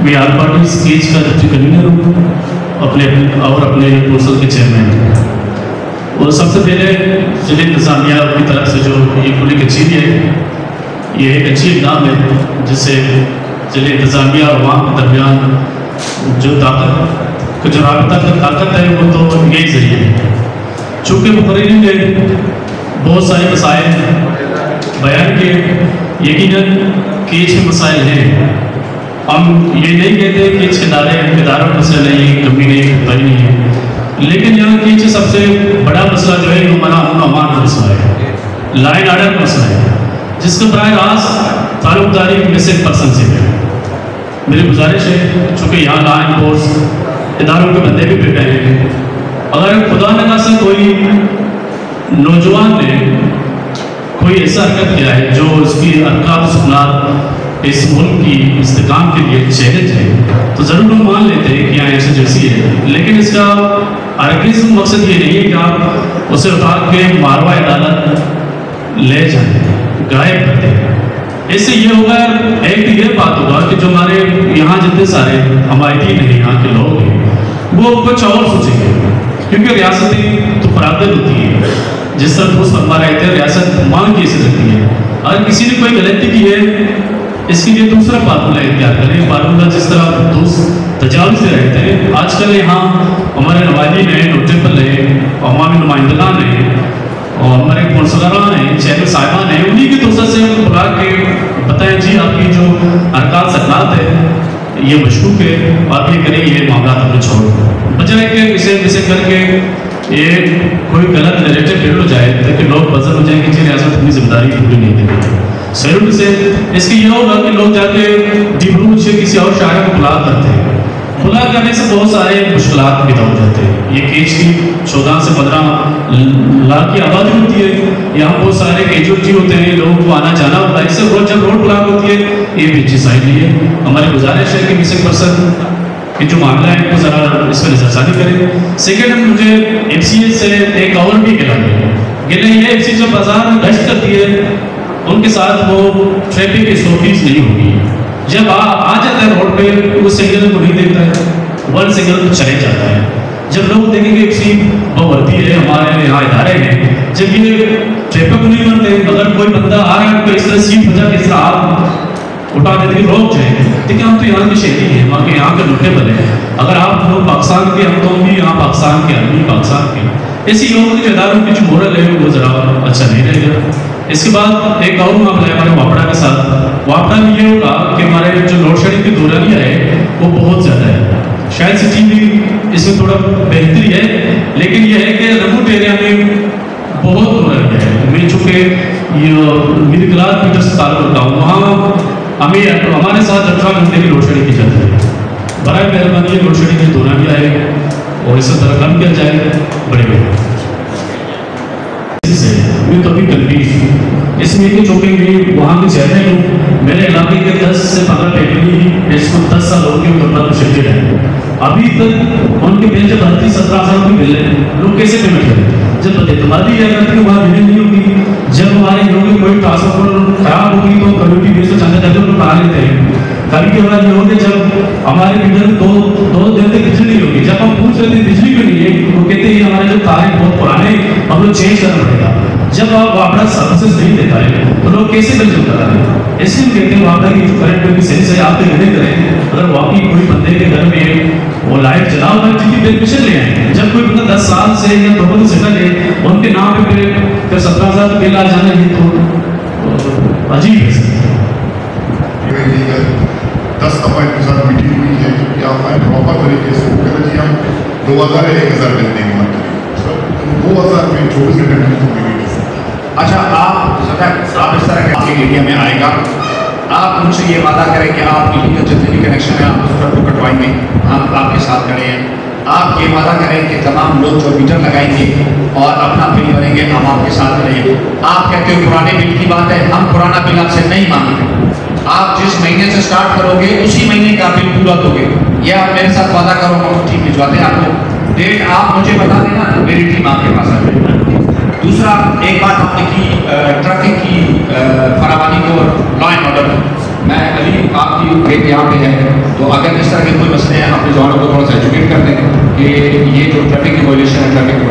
میں آل party sketch کا deputy convener ہوں اپنے پورسل کے چیئرمین ہوں. اور سب سے پہلے ضلع انتظامیہ کی طرف سے جو یہ کھلی کچہری ہے یہ ایک اچھی اقدام ہے جس سے ضلع انتظامیہ اور عوام کے درمیان جو رابطہ کا طاقت ہے وہ تو یہی ذریعہ ہے. چونکہ مقررین نے بہت سارے مسائل بیان کیے، یقیناً کیچ کے مسائل ہیں. ہم یہ نہیں کہتے کیچ کے اداروں کا مسئلہ نہیں، کمی نہیں، بھائی نہیں ہے، لیکن یہاں کیچ سب سے بڑا مسئلہ جو ہے وہ ہمارا امن و امان کا مسئلہ ہے، لائن آرڈر کا مسئلہ ہے، جس کا براہ راست تعلق داری مسنگ پرسن سے ہے. میری گزارش ہے چونکہ یہاں لا انفورس اداروں کے بندے بھی بیٹھے ہیں، اگر خدا نہ خاصہ کوئی نوجوان نے کوئی ایسا حرکت کیا ہے جو اس کی ارکان و سکنات اس ملک کی استحکام کے لیے چیلنج ہے تو ضرور ہم مان لیتے ہیں کہ یہاں ایسے جیسی ہے، لیکن اس کا ہرگز مقصد یہ نہیں ہے کہ آپ اسے اٹھا کے ماروا عدالت لے جائیں، غائب کر دیں. اس سے یہ ہوگا، ایک یہ بات ہوگا کہ جو ہمارے یہاں جتنے سارے حمایتی ہیں یہاں کے لوگ ہیں وہ کچھ اور سوچیں گے، کیونکہ ریاستی تو پرادت ہوتی ہے. جس طرح دوست فرما رہے تھے ریاست مانگ کی حیثیت رکھتی ہے. اگر کسی نے کوئی غلطی کی ہے اس کے لیے دوسرا فارمولہ اختیار کریں. فارمولہ جس طرح دوست تجاوز سے رہتے ہیں، آج کل یہاں ہمارے نوازین ہیں، نوٹیبل ہیں، عوامی نمائندگان ہیں اور ہمارے کونسلران ہیں، چیئرمین صاحبان ہیں، انہی کی توسط سے ہم بلا کے بتائیں جی آپ کی جو ارکان سکنات ہے یہ مشکوک ہے، آپ یہ کریں یہ معاملات اپنے چھوڑ دیں، بجائے کہ اسے کر کے یہ کوئی غلط نیریٹو بلڈ ہو جائے تاکہ لوگ بزر ہو جائیں کہ جی ریاست اپنی ذمہ داری پوری نہیں دے رہی. سیروٹ سے اس کی یہ ہوگا کہ لوگ جا کے ڈیبروچ سے کسی اور شاعر کو بلا کرتے ہیں، بلا کرنے سے بہت سارے مشکلات پیدا ہو جاتے ہیں. یہ کیچ کی 14 سے 15 لاکھ کی آبادی ہوتی ہے، یہاں بہت سارے کیجوٹی ہوتے ہیں، لوگوں کو آنا جانا ہوتا ہے. اس سے جب روڈ بلاک ہوتی ہے یہ بھی اچھی سائڈ نہیں ہے. ہماری گزارش ہے کہ مسنگ پرسن کہ جو معاملہ ہے وہ ذرا اس پر نظر ثانی کریں. سیکنڈ مجھے ایم سی ایس سے ایک اور بھی گلا یہ ایم سی جب بازار میں گشت کرتی ہے ان کے ساتھ وہ ٹریفک کی سوفیز نہیں ہوگی. جب آ جاتا ہے روڈ پہ وہ سنگل کو نہیں دیکھتا ہے، ون سنگل کو چلے جاتا ہے. جب لوگ دیکھیں گے ایک سی بڑھتی ہے، ہمارے یہاں ادارے ہیں، جب یہ ٹریفک کو نہیں بنتے، اگر کوئی بندہ آ رہا ہے تو اس طرح سیٹ بجا کے اس طرح آپ اٹھا دیتے ہیں روک جائیں. دیکھیں ہم تو یہاں کے شہری ہیں، وہاں کے یہاں کے نوٹیبل ہیں. اگر آپ لوگ پاکستان کے ہم تو ہم بھی یہاں پاکستان کے ہم بھی پاکستان کے، ایسی لوگوں کے اداروں کی جو مورل ہے وہ ذرا اچھا نہیں رہے گا. اس کے بعد ایک اور معاملہ ہے ہمارے واپڑا کے ساتھ. واپڑا میں یہ ہوگا کہ ہمارے جو لوڈ شیڈنگ کی دورانیہ ہے وہ بہت زیادہ ہے. شاید سٹی بھی اس میں تھوڑا بہتری ہے، لیکن یہ ہے کہ ریموٹ ایریا میں بہت دورانیہ ہے. میں چونکہ یہ میری کلاس میٹر سے تعلق کرتا ہوں، وہاں ہمارے ساتھ 18 گھنٹے کی لوڈ شیڈنگ کی جاتی ہے. برائے مہربانی لوڈ شیڈنگ کی دورانیہ ہے اور اس طرح کم کیا جائے بڑے بہتر. میں تو ابھی کنفیوز ہوں اس میں کہ چونکہ میں وہاں کے چیئرمین ہوں، میرے علاقے کے 10 سے 15 فیملی اس کو 10 سال ہو گئے اتنا مشکل ہے. ابھی تک ان کے بل جب 38-17 بھی مل رہے ہیں، لوگ کیسے پیمنٹ کریں؟ جب اعتمادی ہے اگر وہاں بلیں نہیں ہوگی، جب ہمارے لوگوں کی کوئی ٹرانسفر خراب ہوگی تو کمیونٹی بیس سے چاہتے چاہتے لوگ کہا لیتے ہیں. کبھی کے بعد یہ ہوگا جب ہمارے میٹر دو دن تک بجلی نہیں ہوگی، جب ہم پوچھ رہے تھے بجلی کیوں نہیں ہے، وہ کہتے ہیں ہمارے جو تارے بہت پرانے ہم لوگ چینج کرنا پڑے گا. جب آپ واپڑا سروسز نہیں دے پائے تو لوگ کیسے بل جمع کریں گے؟ اس لیے کہتے ہیں واپڑا کی جو کرنٹ بل کی صحیح سے آپ کے گھر کریں. اگر واقعی کوئی بندے کے گھر میں وہ لائٹ جلا ہوا ہے جن کی بل پچھل لے آئیں. جب کوئی بندہ 10 سال سے یا 2 سے لے ان کے نام پہ پھر 17,000 بل آ جانا یہ تو عجیب ہے. 10 دفعہ ان کے ساتھ میٹنگ ہوئی ہے کہ آپ آئیں پراپر طریقے سے وہ کہتے جی ہم 2,000 1,000 بل دیں گے. 2,000 میں 24 گھنٹے میں تو نہیں. اچھا آپ اس طرح کے ایریا میں آئے گا، آپ مجھ سے یہ وعدہ کریں کہ آپ کی جتنے بھی کنیکشن ہے آپ اس پر کٹوائیں گے، ہم آپ کے ساتھ کھڑے ہیں. آپ یہ وعدہ کریں کہ تمام لوگ جو میٹر لگائیں گے اور اپنا بل بھریں گے ہم آپ کے ساتھ کھڑے ہیں. آپ کہتے ہو پرانے بل کی بات ہے، ہم پرانا بل آپ سے نہیں مانگیں. آپ جس مہینے سے سٹارٹ کرو گے اسی مہینے کا بل پورا دو گے. یہ آپ میرے ساتھ وعدہ کرو ہم ٹھیک بھجواتے ہیں آپ کو. ڈیٹ آپ مجھے بتا دینا، میری ٹیم آپ کے پاس آ جائے. دوسرا ایک بات آپ نے کی ٹریفک کی فراوانی کو لا اینڈ آرڈر. میں ابھی آپ کی ریٹ یہاں پہ ہے تو تو اگر اس طرح کے کوئی مسئلے ہیں اپنے جوانوں کو تھوڑا سا ایجوکیٹ کر دیں کہ یہ جو ٹریفک کی وائلیشن ہے ٹریفک